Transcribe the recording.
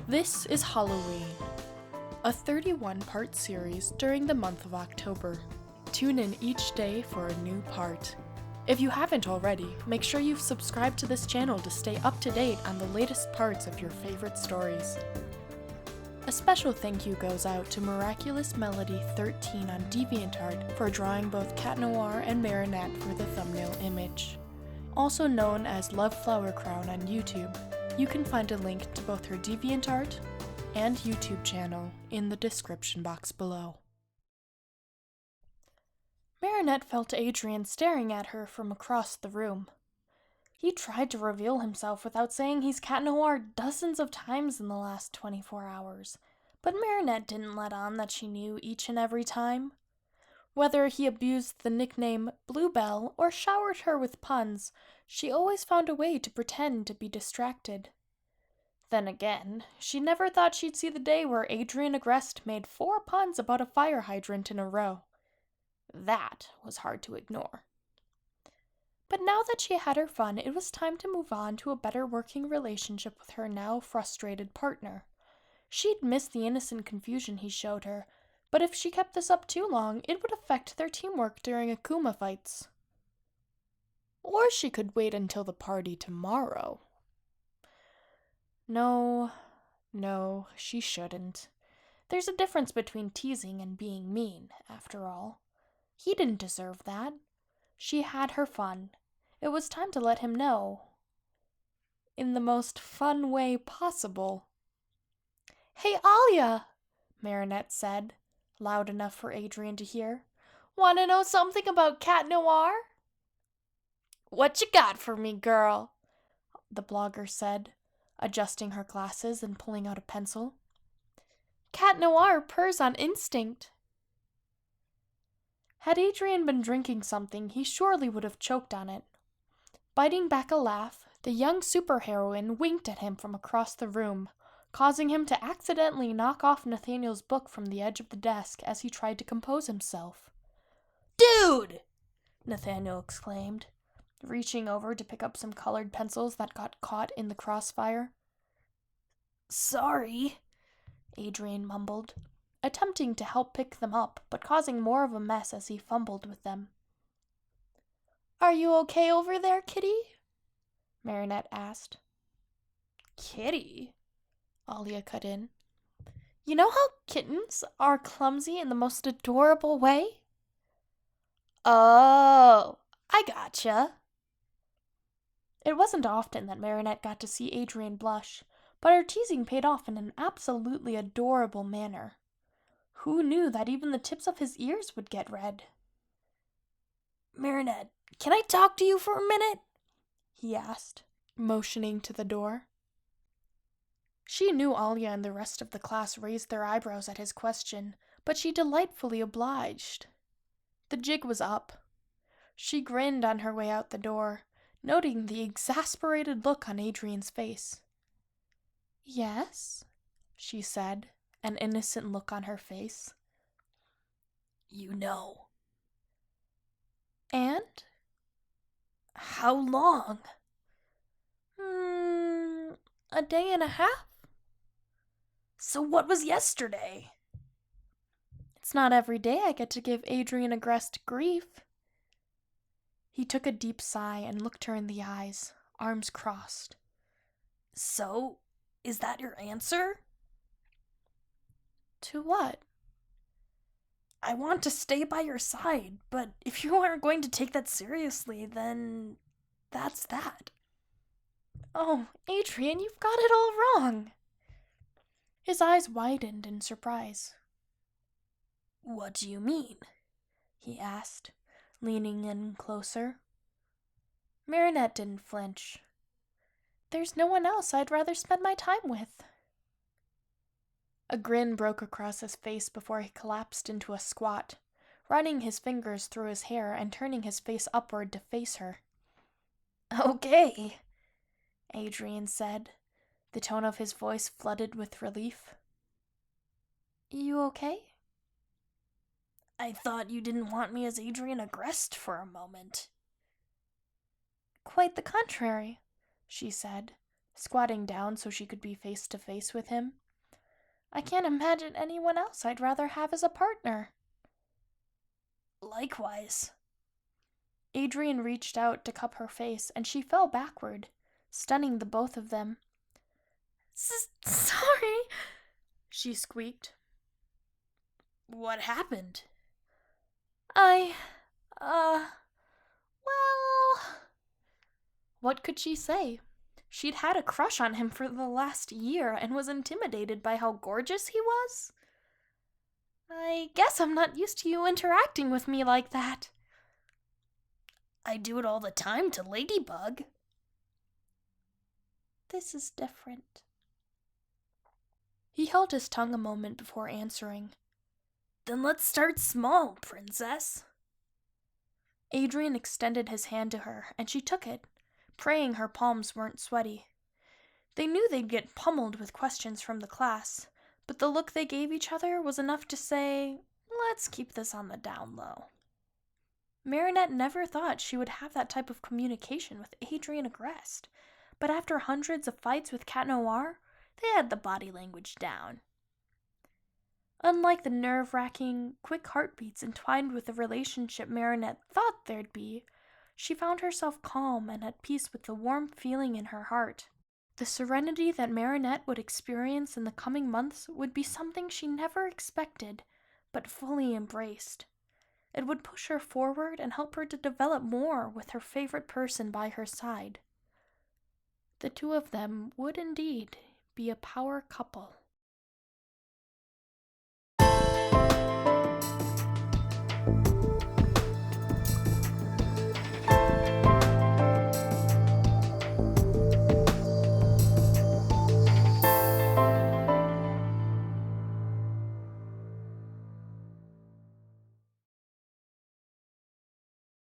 This is Halloween, a 31-part series during the month of October. Tune in each day for a new part. If you haven't already, make sure you've subscribed to this channel to stay up to date on the latest parts of your favorite stories. A special thank you goes out to Miraculous Melody 13 on DeviantArt for drawing both Cat Noir and Marinette for the thumbnail image. Also known as Love Flower Crown on YouTube, you can find a link to both her DeviantArt and YouTube channel in the description box below. Marinette felt Adrien staring at her from across the room. He tried to reveal himself without saying he's Cat Noir dozens of times in the last 24 hours, but Marinette didn't let on that she knew each and every time. Whether he abused the nickname Bluebell or showered her with puns, she always found a way to pretend to be distracted. Then again, she never thought she'd see the day where Adrien Agreste made 4 puns about a fire hydrant in a row. That was hard to ignore. But now that she had her fun, it was time to move on to a better working relationship with her now frustrated partner. She'd missed the innocent confusion he showed her, but if she kept this up too long, it would affect their teamwork during Akuma fights. Or she could wait until the party tomorrow. No, she shouldn't. There's a difference between teasing and being mean, after all. He didn't deserve that. She had her fun. It was time to let him know. In the most fun way possible. "Hey, Alia," Marinette said, loud enough for Adrien to hear. "Wanna know something about Cat Noir?" "What you got for me, girl?" the blogger said, adjusting her glasses and pulling out a pencil. "Cat Noir purrs on instinct." Had Adrien been drinking something, he surely would have choked on it. Biting back a laugh, the young superheroine winked at him from across the room, causing him to accidentally knock off Nathaniel's book from the edge of the desk as he tried to compose himself. "Dude!" Nathaniel exclaimed, reaching over to pick up some colored pencils that got caught in the crossfire. "Sorry," Adrien mumbled, attempting to help pick them up, but causing more of a mess as he fumbled with them. "Are you okay over there, kitty?" Marinette asked. "Kitty?" Alia cut in. "You know how kittens are clumsy in the most adorable way?" "Oh, I gotcha." It wasn't often that Marinette got to see Adrien blush, but her teasing paid off in an absolutely adorable manner. Who knew that even the tips of his ears would get red? "Marinette, can I talk to you for a minute?" he asked, motioning to the door. She knew Alia and the rest of the class raised their eyebrows at his question, but she delightfully obliged. The jig was up. She grinned on her way out the door, noting the exasperated look on Adrien's face. "Yes," she said, an innocent look on her face. "You know." "And?" "How long?" A day and a half." "So what was yesterday?" "It's not every day I get to give Adrien Agreste grief." He took a deep sigh and looked her in the eyes, arms crossed. "So, is that your answer?" "To what?" "I want to stay by your side, but if you aren't going to take that seriously, then that's that." "Oh, Adrien, you've got it all wrong." His eyes widened in surprise. "What do you mean?" he asked, leaning in closer. Marinette didn't flinch. "There's no one else I'd rather spend my time with." A grin broke across his face before he collapsed into a squat, running his fingers through his hair and turning his face upward to face her. "Okay," Adrien said, the tone of his voice flooded with relief. "You okay?" "I thought you didn't want me as Adrien Agreste for a moment." "Quite the contrary," she said, squatting down so she could be face to face with him. I can't imagine anyone else I'd rather have as a partner. Likewise. Adrien reached out to cup her face, and she fell backward, stunning the both of them. Sorry, she squeaked. What happened? Well... What could she say? She'd had a crush on him for the last year and was intimidated by how gorgeous he was. I guess I'm not used to you interacting with me like that. I do it all the time to Ladybug. This is different. He held his tongue a moment before answering. Then let's start small, princess. Adrien extended his hand to her, and she took it, praying her palms weren't sweaty. They knew they'd get pummeled with questions from the class, but the look they gave each other was enough to say, let's keep this on the down low. Marinette never thought she would have that type of communication with Adrien Agreste, but after hundreds of fights with Cat Noir, they had the body language down. Unlike the nerve-wracking, quick heartbeats entwined with the relationship Marinette thought there'd be, she found herself calm and at peace with the warm feeling in her heart. The serenity that Marinette would experience in the coming months would be something she never expected, but fully embraced. It would push her forward and help her to develop more with her favorite person by her side. The two of them would indeed be a power couple.